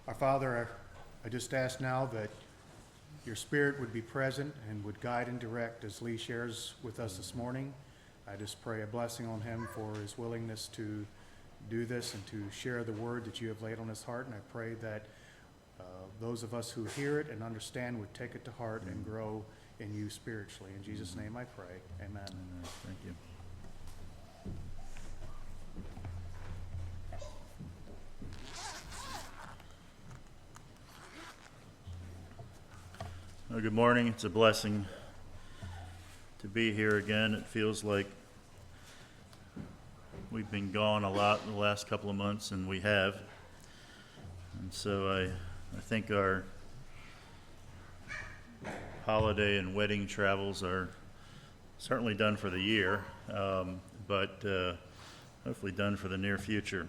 Our Father, I just ask now that your Spirit would be present and would guide and direct as Lee shares with us this morning. I just pray a blessing on him for his willingness to do this and to share the word that you have laid on his heart. And I pray that those of us who hear it and understand would take it to heart and grow in you spiritually. In Jesus' name I pray. Amen. Amen. Thank you. Well, good morning. It's a blessing to be here again. It feels like we've been gone a lot in the last couple of months, and we have. And so I think our holiday and wedding travels are certainly done for the year, but hopefully done for the near future.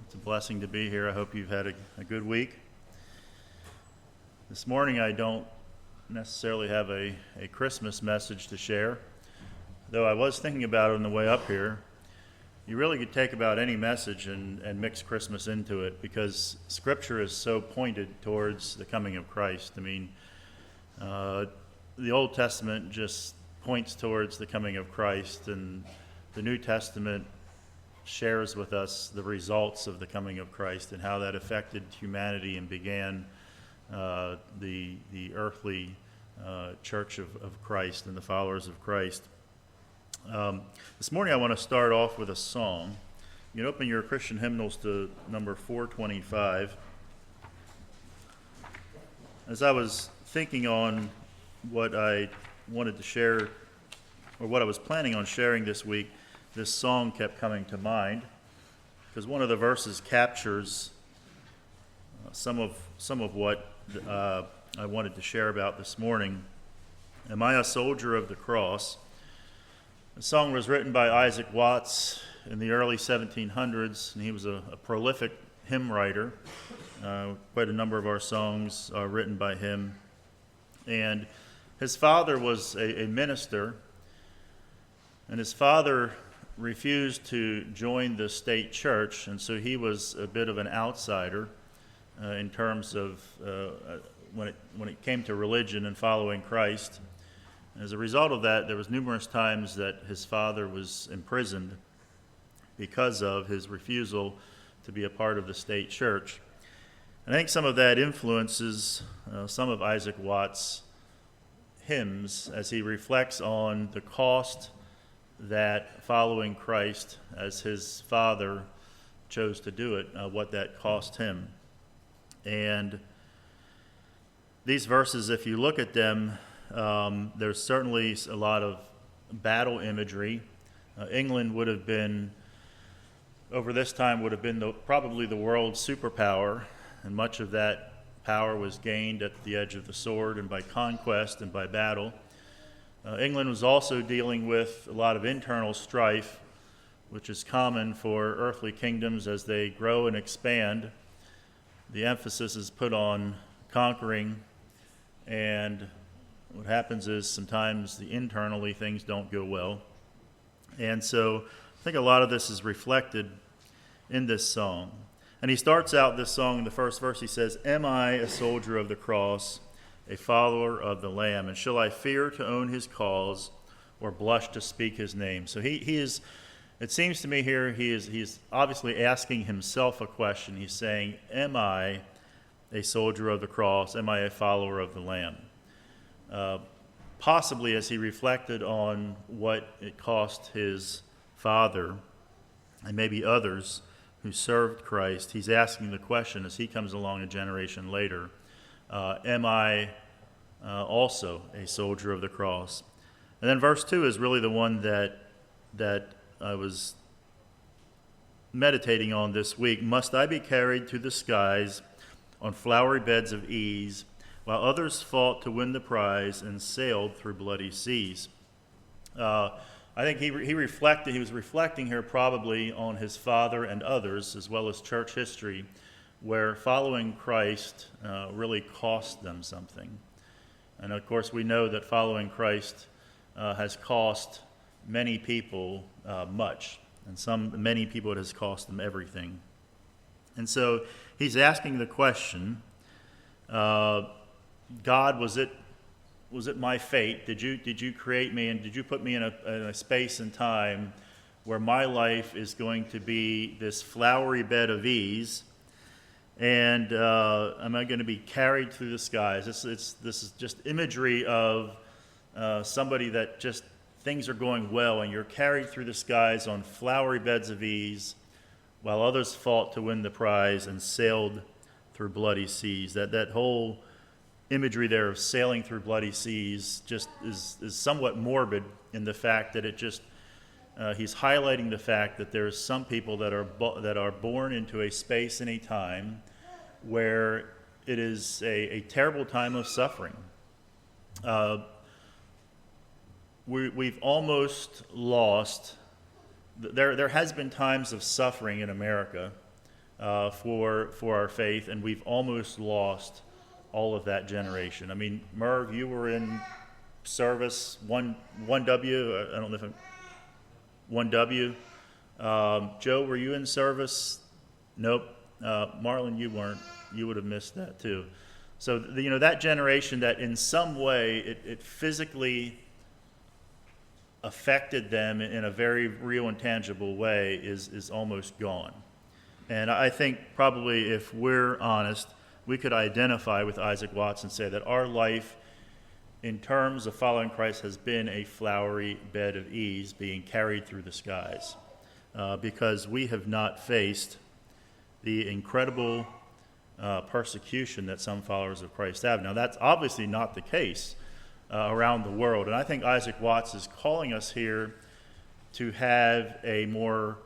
It's a blessing to be here. I hope you've had a good week. This morning I don't necessarily have a Christmas message to share, though I was thinking about it on the way up here. You really could take about any message and mix Christmas into it, because Scripture is so pointed towards the coming of Christ. I mean, the Old Testament just points towards the coming of Christ, and the New Testament shares with us the results of the coming of Christ and how that affected humanity and began the earthly church of Christ and the followers of Christ. This morning I want to start off with a song. You can open your Christian hymnals to number 425. As I was thinking on what I wanted to share, or what I was planning on sharing this week, this song kept coming to mind, because one of the verses captures some of what I wanted to share about this morning. Am I a soldier of the cross? The song was written by Isaac Watts in the early 1700s, and he was a prolific hymn writer. Quite a number of our songs are written by him. And his father was a minister, and his father refused to join the state church, and so he was a bit of an outsider in terms of when it came to religion and following Christ. As a result of that, there was numerous times that his father was imprisoned because of his refusal to be a part of the state church. And I think some of that influences some of Isaac Watts' hymns as he reflects on the cost that following Christ, as his father chose to do it, what that cost him. And these verses, if you look at them, there's certainly a lot of battle imagery. England would have been, over this time, would have been probably the world's superpower, and much of that power was gained at the edge of the sword and by conquest and by battle. England was also dealing with a lot of internal strife, which is common for earthly kingdoms as they grow and expand. The emphasis is put on conquering, and what happens is sometimes internally things don't go well. And so I think a lot of this is reflected in this song. And he starts out this song in the first verse. He says, "Am I a soldier of the cross, a follower of the Lamb? And shall I fear to own his cause or blush to speak his name?" So he is, it seems to me here, he's obviously asking himself a question. He's saying, am I a soldier of the cross? Am I a follower of the Lamb? Possibly as he reflected on what it cost his father and maybe others who served Christ, he's asking the question as he comes along a generation later, am I also a soldier of the cross? And then verse 2 is really the one that I was meditating on this week. Must I be carried to the skies on flowery beds of ease, while others fought to win the prize and sailed through bloody seas? I think he was reflecting here probably on his father and others, as well as church history, where following Christ really cost them something. And of course, we know that following Christ has cost many people much, and many people it has cost them everything. And so he's asking the question, God, was it my fate? Did you create me, and did you put me in a space and time where my life is going to be this flowery bed of ease? And am I going to be carried through the skies? This is just imagery of somebody that just things are going well, and you're carried through the skies on flowery beds of ease, while others fought to win the prize and sailed through bloody seas. That whole imagery there of sailing through bloody seas just is somewhat morbid in the fact that it just he's highlighting the fact that there's some people that are born into a space and a time where it is a terrible time of suffering. We've almost lost. There has been times of suffering in America for our faith, and we've almost lost all of that generation. I mean, Merv, you were in service 1W. I don't know if 1W. Joe, were you in service? Nope. Marlon, you weren't. You would have missed that too. So that generation that in some way it physically affected them in a very real and tangible way is almost gone. And I think probably if we're honest, we could identify with Isaac Watts and say that our life in terms of following Christ has been a flowery bed of ease being carried through the skies because we have not faced the incredible persecution that some followers of Christ have. Now, that's obviously not the case around the world. And I think Isaac Watts is calling us here to have a more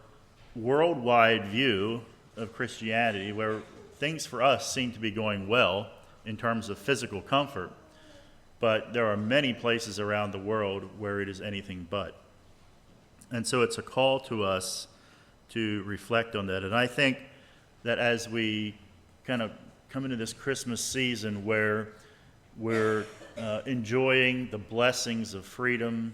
worldwide view of Christianity where things for us seem to be going well in terms of physical comfort, but there are many places around the world where it is anything but. And so it's a call to us to reflect on that. And I think that as we kind of come into this Christmas season where we're enjoying the blessings of freedom.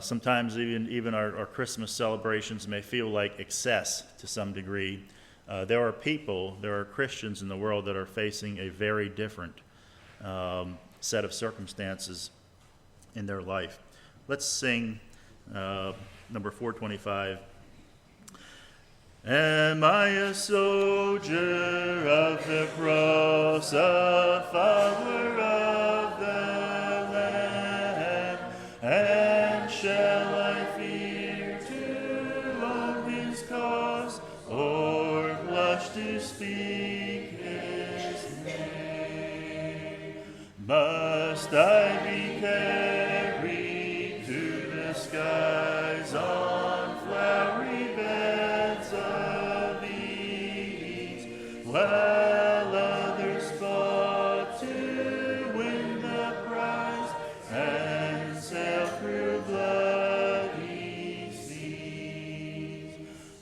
Sometimes even our Christmas celebrations may feel like excess to some degree. There are Christians in the world that are facing a very different set of circumstances in their life. Let's sing number 425. Am I a soldier of the cross, a follower of the Lamb? And shall I fear to own his cause, or blush to speak his name? Must I be carried to the skies on flowery beds of ease, while others fought to win the prize and sail through bloody seas?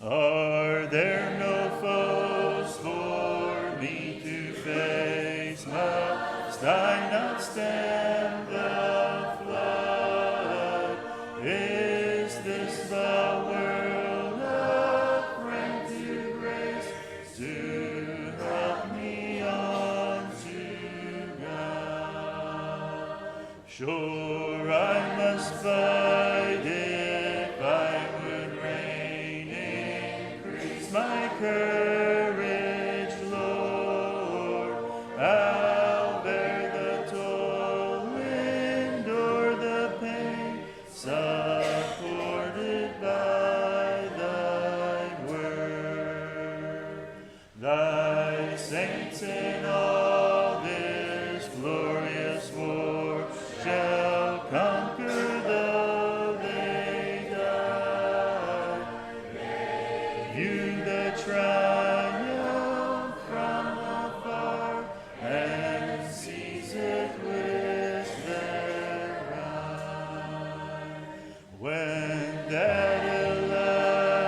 Are there no foes for me to face? Must I not stand the flood? Is this the world a friend to grace, to help me on to God? Sure, I must fight if I would reign. Increase my courage, Lord. I'll bear the toil, endure the pain, supported by thy word. Thy saints in all this glorious war shall conquer though they die. View the triumph from afar and seize it with their eye. When that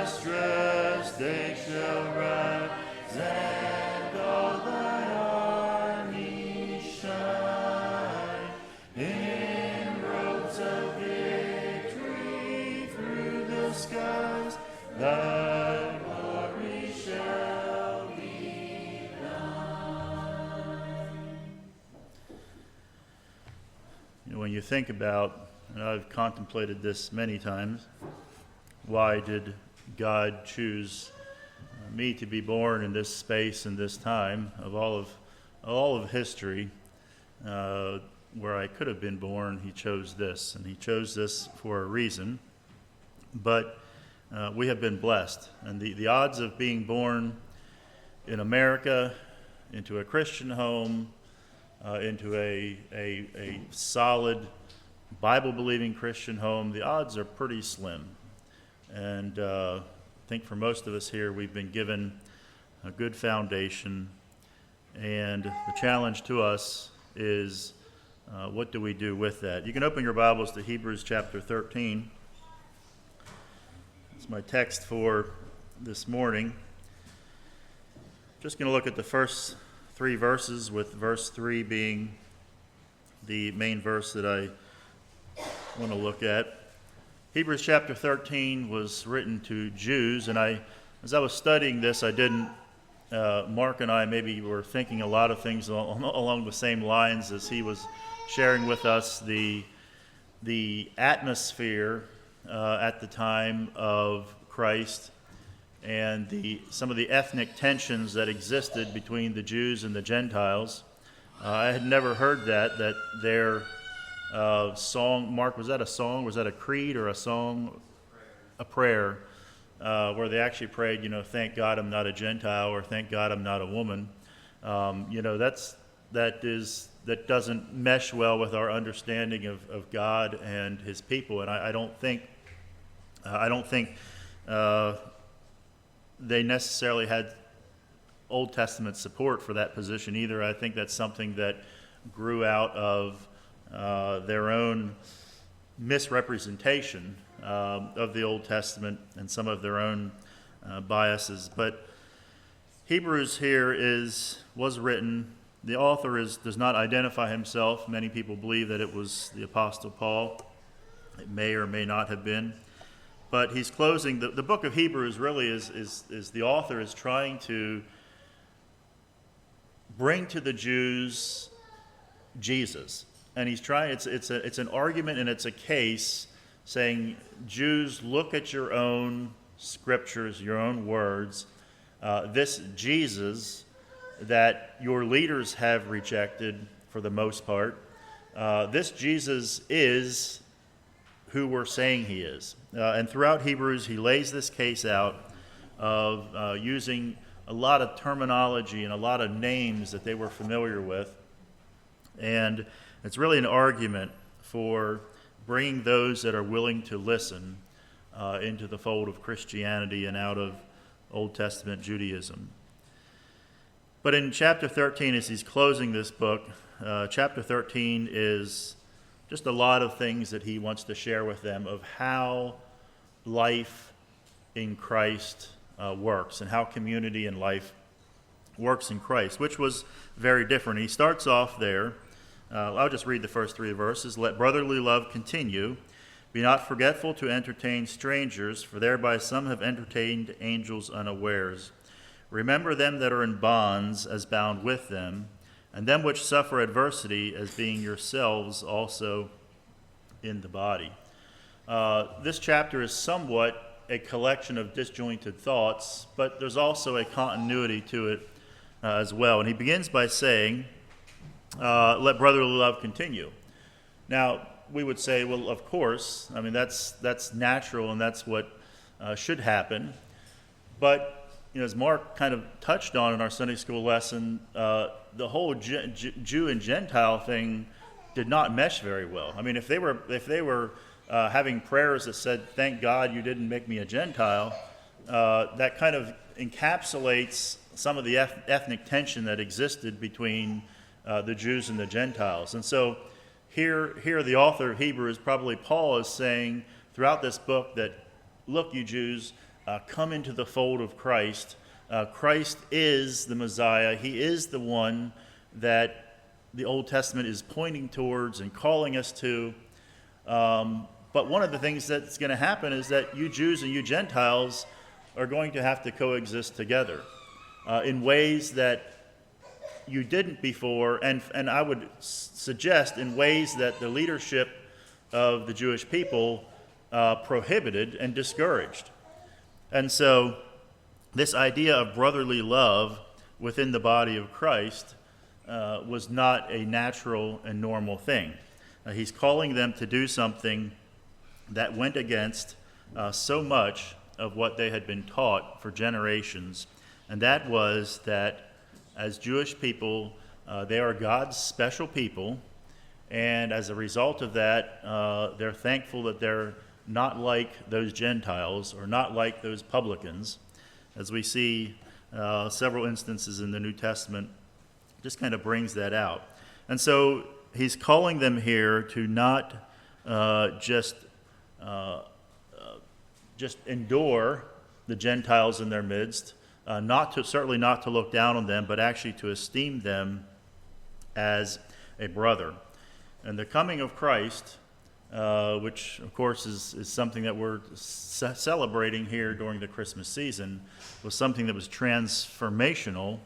illustrious day shall rise and all thy you think about, and I've contemplated this many times, why did God choose me to be born in this space and this time of all of history, where I could have been born? He chose this, and he chose this for a reason. But we have been blessed, and the odds of being born in America, into a Christian home, into a solid Bible-believing Christian home, the odds are pretty slim. And I think for most of us here, we've been given a good foundation, and the challenge to us is what do we do with that? You can open your Bibles to Hebrews chapter 13. It's my text for this morning. Just going to look at the first 3 verses, with verse 3 being the main verse that I want to look at. Hebrews chapter 13 was written to Jews, and as I was studying this, Mark and I maybe were thinking a lot of things along the same lines as he was sharing with us the atmosphere at the time of Christ, and some of the ethnic tensions that existed between the Jews and the Gentiles. I had never heard that their song, Mark, was that a song? Was that a creed or a song? A prayer, where they actually prayed, thank God I'm not a Gentile, or thank God I'm not a woman. That doesn't mesh well with our understanding of God and His people, and I don't think they necessarily had Old Testament support for that position either. I think that's something that grew out of their own misrepresentation of the Old Testament and some of their own biases. But Hebrews here was written. The author does not identify himself. Many people believe that it was the Apostle Paul. It may or may not have been. But he's closing. The book of Hebrews really is the author is trying to bring to the Jews Jesus. And he's trying, it's an argument and it's a case saying, Jews, look at your own scriptures, your own words. This Jesus that your leaders have rejected for the most part, this Jesus is who we're saying he is. And throughout Hebrews, he lays this case out of using a lot of terminology and a lot of names that they were familiar with. And it's really an argument for bringing those that are willing to listen into the fold of Christianity and out of Old Testament Judaism. But in chapter 13, as he's closing this book, chapter 13 is just a lot of things that he wants to share with them of how life in Christ works and how community and life works in Christ, which was very different. He starts off there. I'll just read the first 3 verses. Let brotherly love continue. Be not forgetful to entertain strangers, for thereby some have entertained angels unawares. Remember them that are in bonds as bound with them, and them which suffer adversity as being yourselves also in the body. This chapter is somewhat a collection of disjointed thoughts, but there's also a continuity to it as well. And he begins by saying, let brotherly love continue. Now, we would say, well, of course, I mean, that's natural and that's what should happen. But as Mark kind of touched on in our Sunday school lesson, the whole Jew and Gentile thing did not mesh very well. I mean, if they were having prayers that said, "Thank God you didn't make me a Gentile," that kind of encapsulates some of the ethnic tension that existed between the Jews and the Gentiles. And so here the author of Hebrews, probably Paul, is saying throughout this book that, look, you Jews, come into the fold of Christ. Christ is the Messiah. He is the one that the Old Testament is pointing towards and calling us to. But one of the things that's going to happen is that you Jews and you Gentiles are going to have to coexist together in ways that you didn't before, and I would suggest in ways that the leadership of the Jewish people prohibited and discouraged. And so this idea of brotherly love within the body of Christ was not a natural and normal thing. He's calling them to do something that went against so much of what they had been taught for generations, and that was that as Jewish people, they are God's special people, and as a result of that, they're thankful that they're not like those Gentiles or not like those publicans, as we see several instances in the New Testament. Just kind of brings that out. And so he's calling them here to not just endure the Gentiles in their midst, certainly not to look down on them, but actually to esteem them as a brother. And the coming of Christ, which of course is something that we're celebrating here during the Christmas season, was something that was transformational,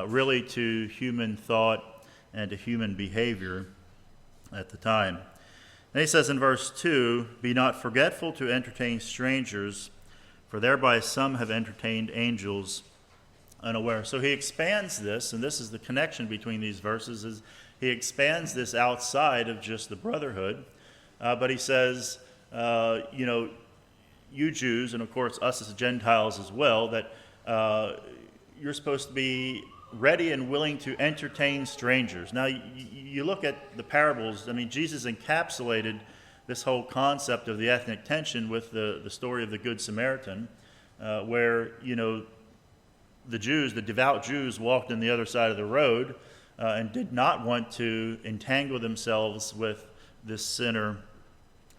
really to human thought and to human behavior at the time. And he says in verse 2, "Be not forgetful to entertain strangers, for thereby some have entertained angels unaware." So he expands this, and this is the connection between these verses, is he expands this outside of just the brotherhood, but he says, you Jews, and of course us as Gentiles as well, that you're supposed to be ready and willing to entertain strangers. Now, you look at the parables. I mean, Jesus encapsulated this whole concept of the ethnic tension with the story of the Good Samaritan, where, the Jews, the devout Jews, walked on the other side of the road and did not want to entangle themselves with this sinner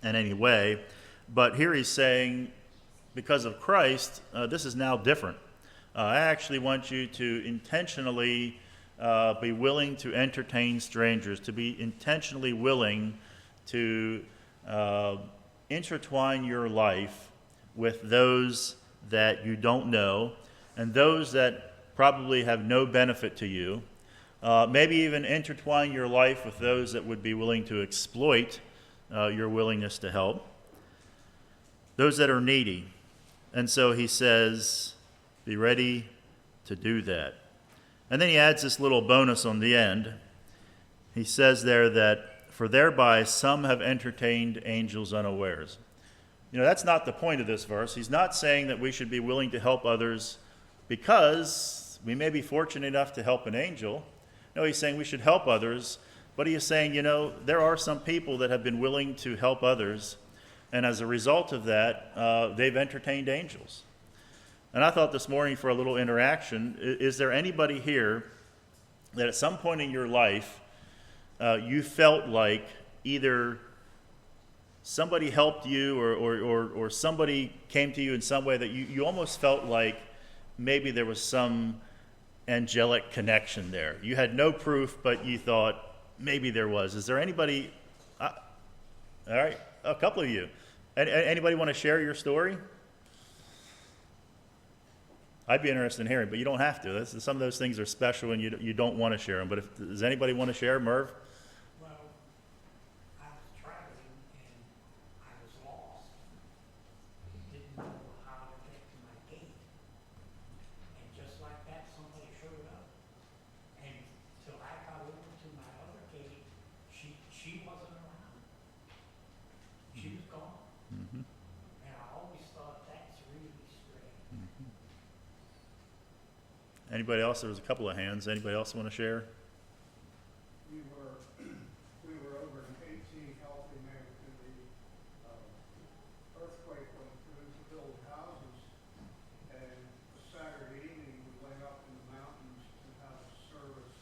in any way. But here he's saying, because of Christ, this is now different. I actually want you to intentionally be willing to entertain strangers, to be intentionally willing to intertwine your life with those that you don't know and those that probably have no benefit to you. Maybe even intertwine your life with those that would be willing to exploit your willingness to help, those that are needy. And so he says, be ready to do that. And then he adds this little bonus on the end. He says there that, "For thereby some have entertained angels unawares." That's not the point of this verse. He's not saying that we should be willing to help others because we may be fortunate enough to help an angel. No, he's saying we should help others, but he is saying, there are some people that have been willing to help others, and as a result of that, they've entertained angels. And I thought this morning for a little interaction, is there anybody here that at some point in your life you felt like either somebody helped you or somebody came to you in some way that you almost felt like maybe there was some angelic connection there? You had no proof, but you thought maybe there was. Is there anybody? All right, a couple of you. Anybody want to share your story? I'd be interested in hearing, but you don't have to. Some of those things are special and you don't want to share them. But does anybody want to share? Merv? Well, I was traveling and I was lost. Didn't know how to get to my gate. And just like that, somebody showed up. And till I got over to my other gate, she wasn't around. She was gone. Mm-hmm. And I always thought that's really strange. Mm-hmm. Anybody else? There was a couple of hands. Anybody else want to share? We were over in Haiti helping there to the earthquake went through to build houses, and Saturday evening we went up in the mountains to have a service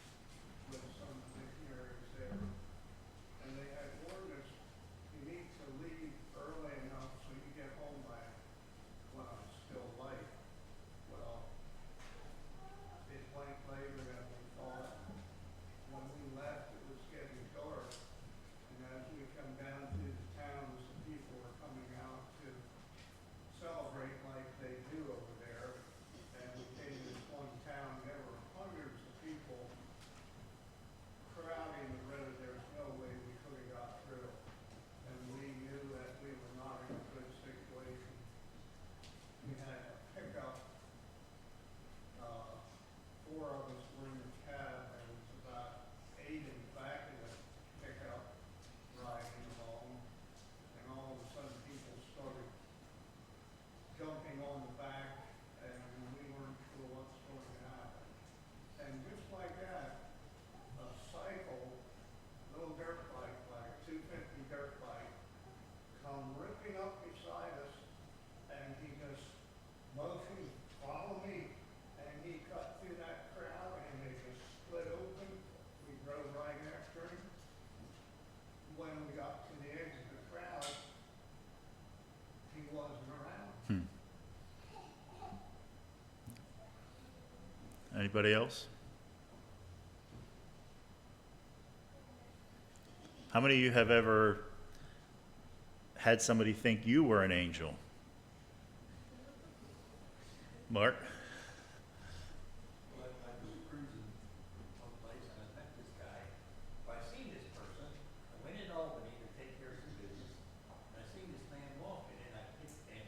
with some missionaries there, and they had warned us you need to leave early enough so you get home by when it's still light. Well, it went later than we thought, Anybody else? How many of you have ever had somebody think you were an angel? Mark? Well, I was cruising someplace and I met this guy. Well, I seen this person. I went in Albany to take care of some business. And I seen this man walking and and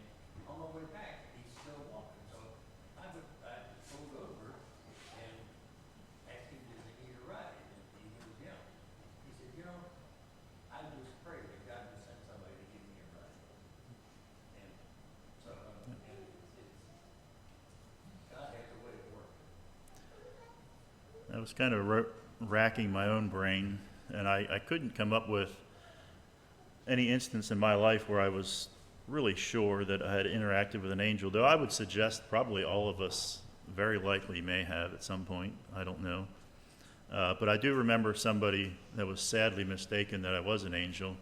on my way back, he's still walking. So I pulled over and asked him, does he need a ride? And he goes, yeah. He said, you know, I just pray that God will send somebody to give me a ride. And so, God has a way of working. I was kind of racking my own brain, and I couldn't come up with any instance in my life where I was really sure that I had interacted with an angel, though I would suggest probably all of us very likely may have at some point. I don't know. But I do remember somebody that was sadly mistaken that I was an angel.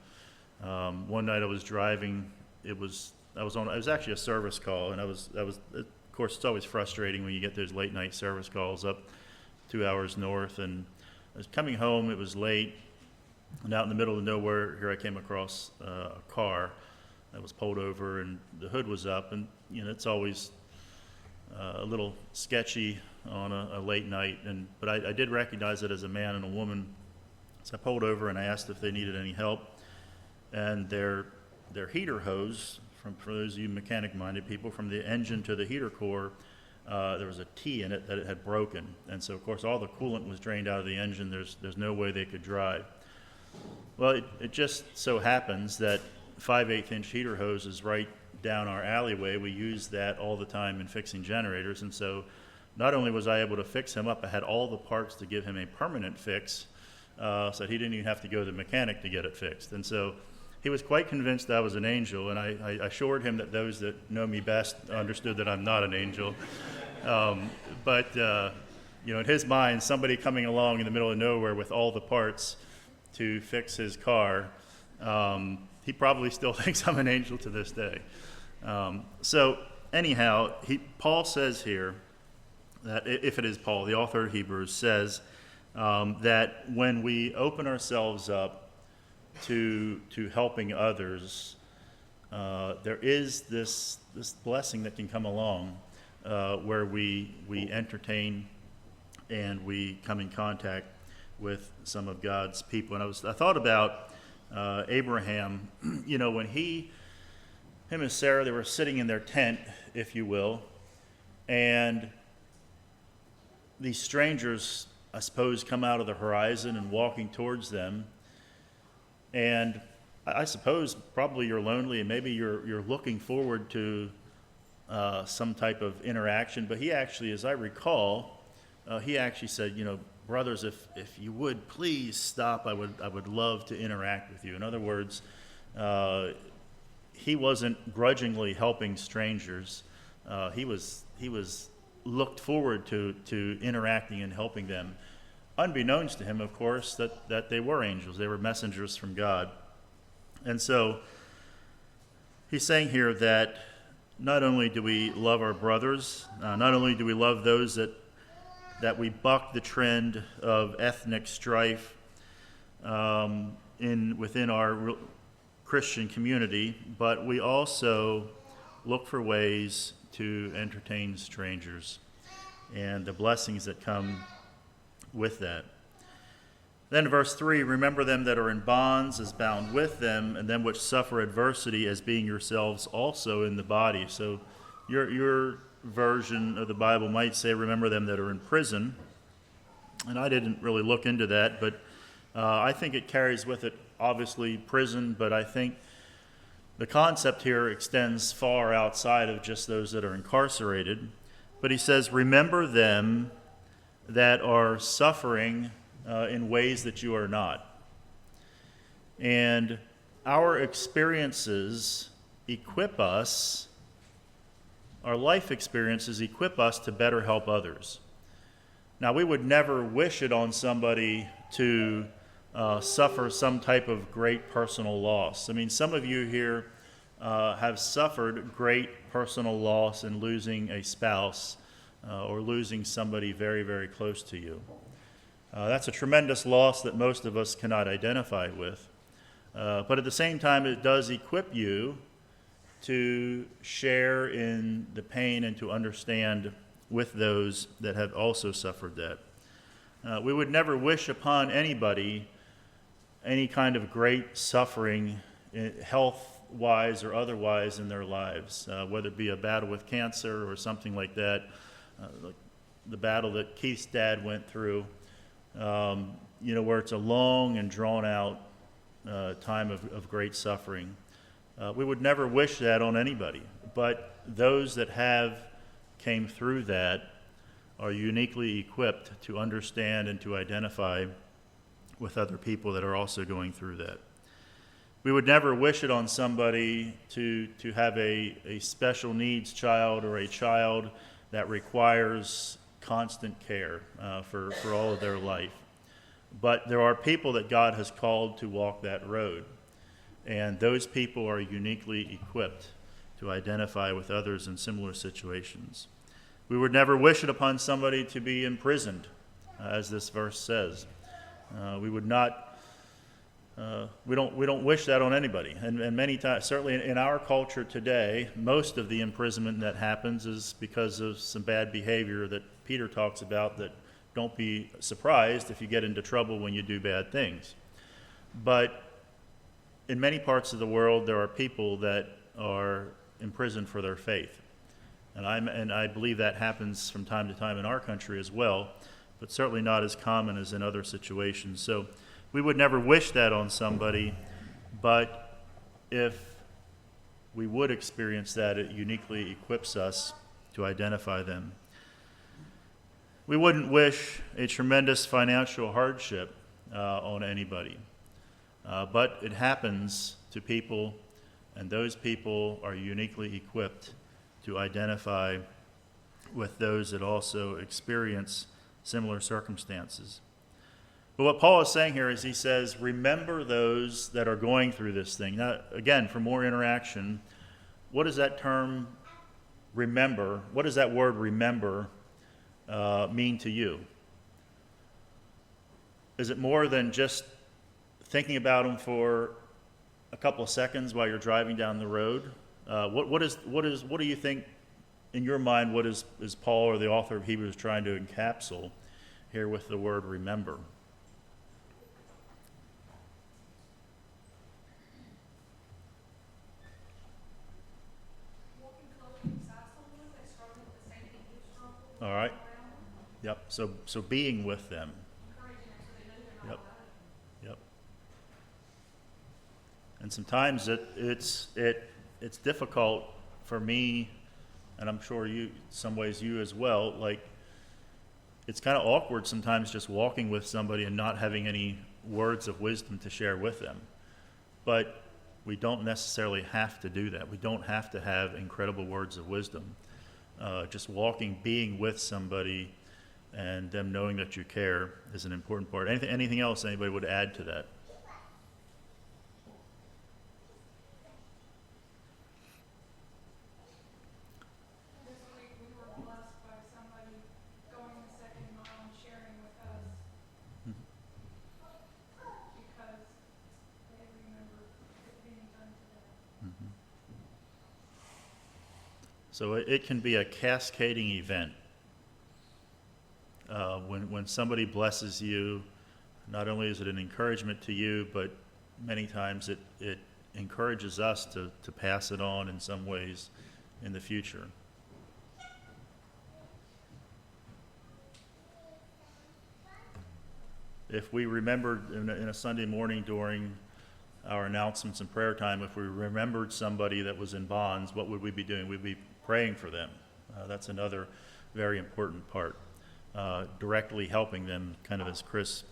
One night I was driving. It was actually a service call, and I was. Of course, it's always frustrating when you get those late night service calls up 2 hours north. And I was coming home. It was late, and out in the middle of nowhere, here I came across a car that was pulled over, and the hood was up. And it's always a little sketchy on a late night, but I did recognize it as a man and a woman. So I pulled over and I asked if they needed any help, and their heater hose, for those of you mechanic-minded people, from the engine to the heater core, there was a T in it that it had broken, and so of course all the coolant was drained out of the engine. There's no way they could drive. Well, it just so happens that 5/8-inch heater hose is right down our alleyway. We use that all the time in fixing generators, and so not only was I able to fix him up, I had all the parts to give him a permanent fix, so that he didn't even have to go to the mechanic to get it fixed. And so he was quite convinced I was an angel, and I assured him that those that know me best understood that I'm not an angel. But in his mind, somebody coming along in the middle of nowhere with all the parts to fix his car, he probably still thinks I'm an angel to this day. So anyhow, Paul says here that, if it is Paul, the author of Hebrews, says that when we open ourselves up to helping others, there is this blessing that can come along where we entertain and we come in contact with some of God's people. And I thought about Abraham. When him and Sarah, they were sitting in their tent, if you will, and these strangers, I suppose, come out of the horizon and walking towards them. And I suppose probably you're lonely and maybe you're looking forward to some type of interaction. But he actually, as I recall, he actually said, brothers, if you would please stop, I would love to interact with you. In other words, he wasn't grudgingly helping strangers. He was looked forward to interacting and helping them, unbeknownst to him, of course, that they were angels. They were messengers from God. And so he's saying here that not only do we love our brothers, not only do we love those that we buck the trend of ethnic strife within our Christian community, but we also look for ways to entertain strangers and the blessings that come with that. Then in verse 3, remember them that are in bonds as bound with them, and them which suffer adversity as being yourselves also in the body. So your version of the Bible might say, remember them that are in prison. And I didn't really look into that, but I think it carries with it, obviously, prison, but I think the concept here extends far outside of just those that are incarcerated. But he says, remember them that are suffering in ways that you are not. And our experiences equip us, our life experiences equip us to better help others. Now, we would never wish it on somebody to suffer some type of great personal loss. I mean, some of you here have suffered great personal loss in losing a spouse or losing somebody very, very close to you. That's a tremendous loss that most of us cannot identify with. But at the same time, it does equip you to share in the pain and to understand with those that have also suffered that. We would never wish upon anybody any kind of great suffering, health-wise or otherwise, in their lives, whether it be a battle with cancer or something like that, like the battle that Keith's dad went through, where it's a long and drawn-out time of great suffering. We would never wish that on anybody, but those that have came through that are uniquely equipped to understand and to identify with other people that are also going through that. We would never wish it on somebody to have a special needs child or a child that requires constant care for all of their life. But there are people that God has called to walk that road, and those people are uniquely equipped to identify with others in similar situations. We would never wish it upon somebody to be imprisoned, as this verse says. We would not. We don't wish that on anybody. And many times, certainly in our culture today, most of the imprisonment that happens is because of some bad behavior that Peter talks about. That don't be surprised if you get into trouble when you do bad things. But in many parts of the world, there are people that are imprisoned for their faith. And I believe that happens from time to time in our country as well, but certainly not as common as in other situations. So we would never wish that on somebody, but if we would experience that, it uniquely equips us to identify them. We wouldn't wish a tremendous financial hardship on anybody, but it happens to people, and those people are uniquely equipped to identify with those that also experience similar circumstances. But what Paul is saying here is he says, remember those that are going through this thing. Now, again, for more interaction, what does that term remember, what does that word remember mean to you? Is it more than just thinking about them for a couple of seconds while you're driving down the road? What do you think, in your mind, what is Paul or the author of Hebrews trying to encapsulate here with the word remember? All right. Yep. So being with them. Yep. Yep. And sometimes it's difficult for me, and I'm sure you, some ways you as well, like it's kind of awkward sometimes just walking with somebody and not having any words of wisdom to share with them. But we don't necessarily have to do that. We don't have to have incredible words of wisdom. Just walking, being with somebody, and them knowing that you care is an important part. Anything else anybody would add to that? This week we were blessed by somebody going the second mile and sharing with us because they remember it being done to them. Mm-hmm. So it can be a cascading event. When somebody blesses you, not only is it an encouragement to you, but many times it encourages us to pass it on in some ways in the future. If we remembered in a Sunday morning during our announcements and prayer time, if we remembered somebody that was in bonds, what would we be doing? We'd be praying for them. That's another very important part. Directly helping them, kind of as Chris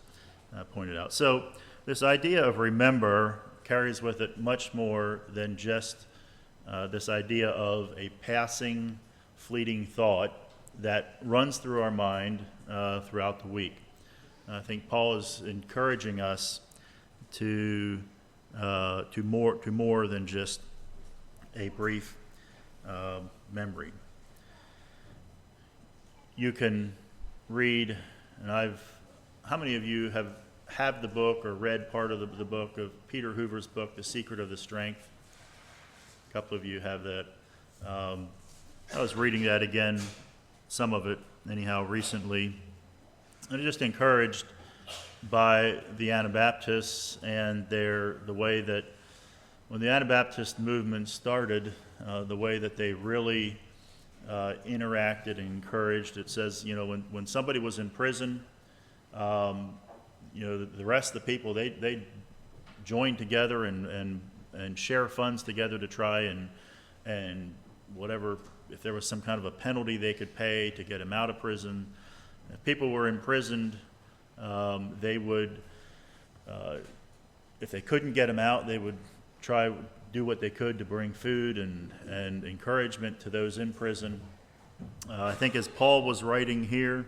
pointed out. So this idea of remember carries with it much more than just this idea of a passing, fleeting thought that runs through our mind throughout the week. I think Paul is encouraging us to more than just a brief memory. you can read, and how many of you have the book or read part of the book of Peter Hoover's book, The Secret of the Strength? A couple of you have that. I was reading that again, some of it anyhow, recently, and just encouraged by the Anabaptists and the way that when the Anabaptist movement started, the way that they really interacted and encouraged. It says, when somebody was in prison, the rest of the people, they joined together and share funds together to try and whatever, if there was some kind of a penalty they could pay to get them out of prison. If people were imprisoned, they would, if they couldn't get them out, they would do what they could to bring food and encouragement to those in prison. I think as Paul was writing here,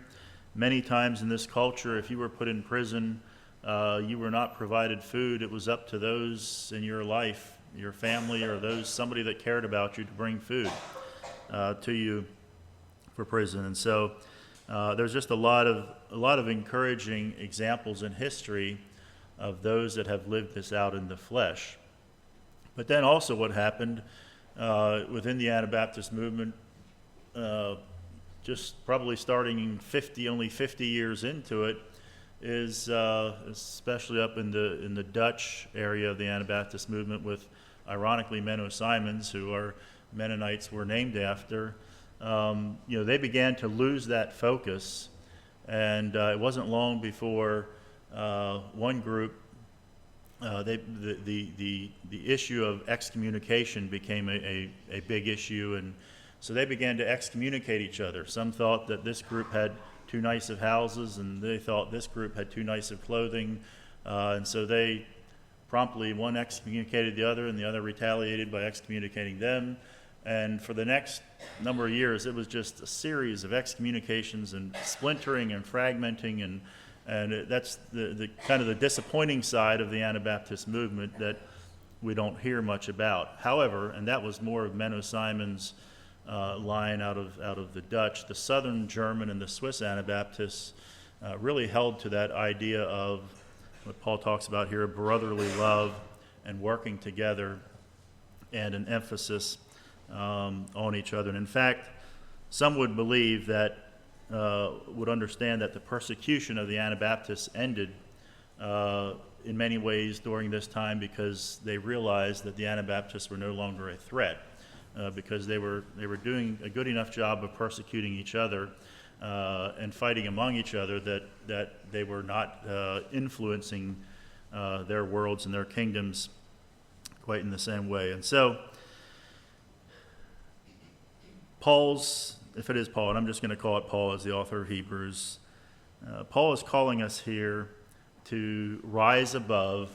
many times in this culture, if you were put in prison, you were not provided food. It was up to those in your life, your family, or somebody that cared about you to bring food to you for prison. And so there's just a lot of encouraging examples in history of those that have lived this out in the flesh. But then also what happened within the Anabaptist movement, just probably starting only 50 years into it, is especially up in the Dutch area of the Anabaptist movement with, ironically, Menno Simons, who our Mennonites were named after. They began to lose that focus, and it wasn't long before one group, the issue of excommunication became a big issue, and so they began to excommunicate each other. Some thought that this group had too nice of houses, and they thought this group had too nice of clothing, and so they promptly, one excommunicated the other, and the other retaliated by excommunicating them. And for the next number of years, it was just a series of excommunications and splintering and fragmenting, and that's the kind of the disappointing side of the Anabaptist movement that we don't hear much about. However, and that was more of Menno Simons' line out of the Dutch, the Southern German and the Swiss Anabaptists really held to that idea of what Paul talks about here, brotherly love and working together, and an emphasis on each other. And in fact, some would believe that, would understand that the persecution of the Anabaptists ended in many ways during this time because they realized that the Anabaptists were no longer a threat, because they were doing a good enough job of persecuting each other and fighting among each other that they were not influencing their worlds and their kingdoms quite in the same way. And so if it is Paul, and I'm just going to call it Paul as the author of Hebrews, Paul is calling us here to rise above,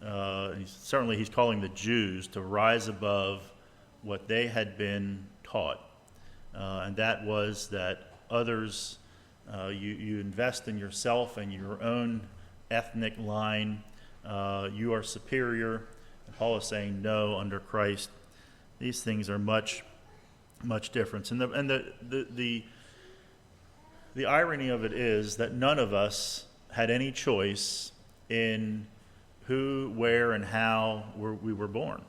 he's calling the Jews to rise above what they had been taught. And that was that others, you invest in yourself and your own ethnic line, you are superior. And Paul is saying, no, under Christ, these things are much different. And the irony of it is that none of us had any choice in who, where, and how we were born.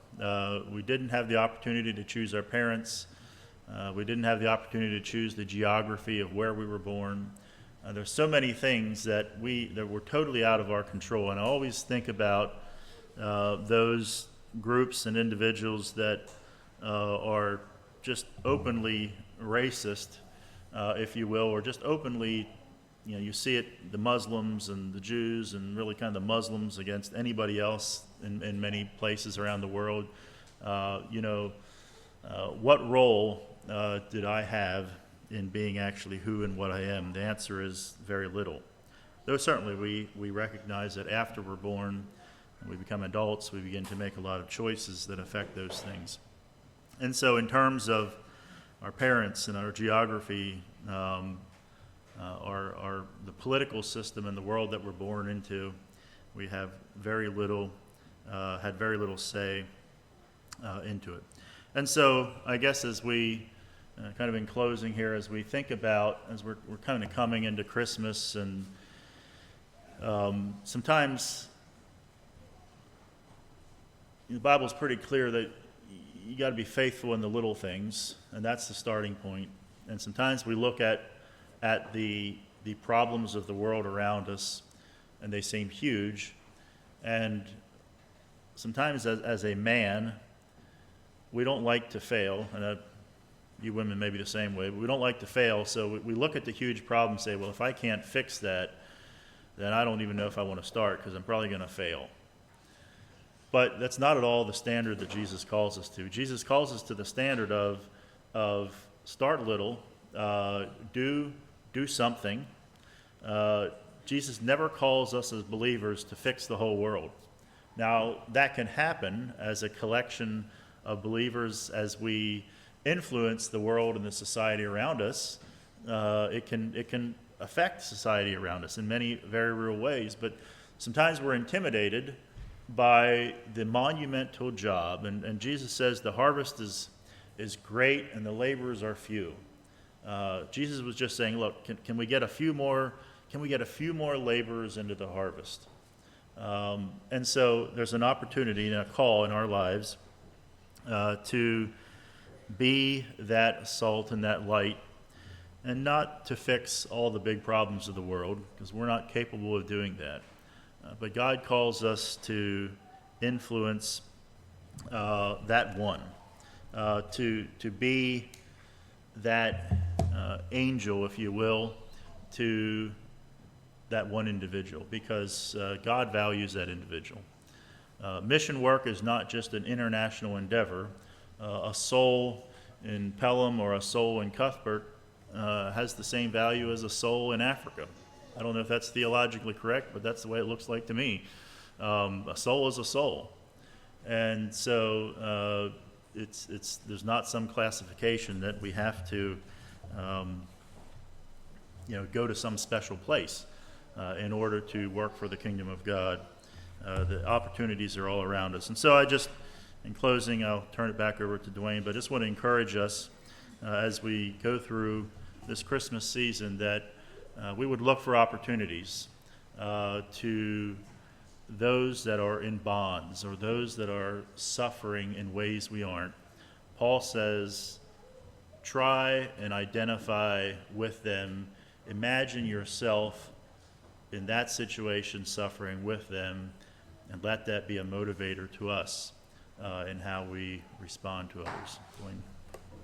We didn't have the opportunity to choose our parents. We didn't have the opportunity to choose the geography of where we were born. There's so many things that were totally out of our control. And I always think about those groups and individuals that are just openly racist, if you will, or just openly, you see it, the Muslims and the Jews, and really kind of the Muslims against anybody else in many places around the world. What role did I have in being actually who and what I am? The answer is very little. Though certainly we recognize that after we're born and we become adults, we begin to make a lot of choices that affect those things. And so in terms of our parents and our geography, the political system and the world that we're born into, we have had very little say into it. And so I guess as we kind of in closing here, as we think about, as we're kind of coming into Christmas, and sometimes the Bible's pretty clear that you got to be faithful in the little things, and that's the starting point. And sometimes we look at the problems of the world around us, and they seem huge. And sometimes as a man, we don't like to fail, and you women may be the same way, but we don't like to fail, so we look at the huge problem and say, well, if I can't fix that, then I don't even know if I want to start, because I'm probably going to fail. But that's not at all the standard that Jesus calls us to. Jesus calls us to the standard of start little, do something. Jesus never calls us as believers to fix the whole world. Now, that can happen as a collection of believers as we influence the world and the society around us. It can affect society around us in many very real ways, but sometimes we're intimidated by the monumental job, and Jesus says the harvest is great and the laborers are few. Jesus was just saying, look, can we get a few more laborers into the harvest? And so there's an opportunity and a call in our lives to be that salt and that light, and not to fix all the big problems of the world, because we're not capable of doing that. But God calls us to influence that one, to be that angel, if you will, to that one individual, because God values that individual. Mission work is not just an international endeavor. A soul in Pelham or a soul in Cuthbert has the same value as a soul in Africa. I don't know if that's theologically correct, but that's the way it looks like to me. A soul is a soul. And so there's not some classification that we have to go to some special place in order to work for the kingdom of God. The opportunities are all around us. And so in closing, I'll turn it back over to Dwayne, but I just want to encourage us as we go through this Christmas season that we would look for opportunities to those that are in bonds or those that are suffering in ways we aren't. Paul says, try and identify with them. Imagine yourself in that situation, suffering with them, and let that be a motivator to us in how we respond to others. Dwayne.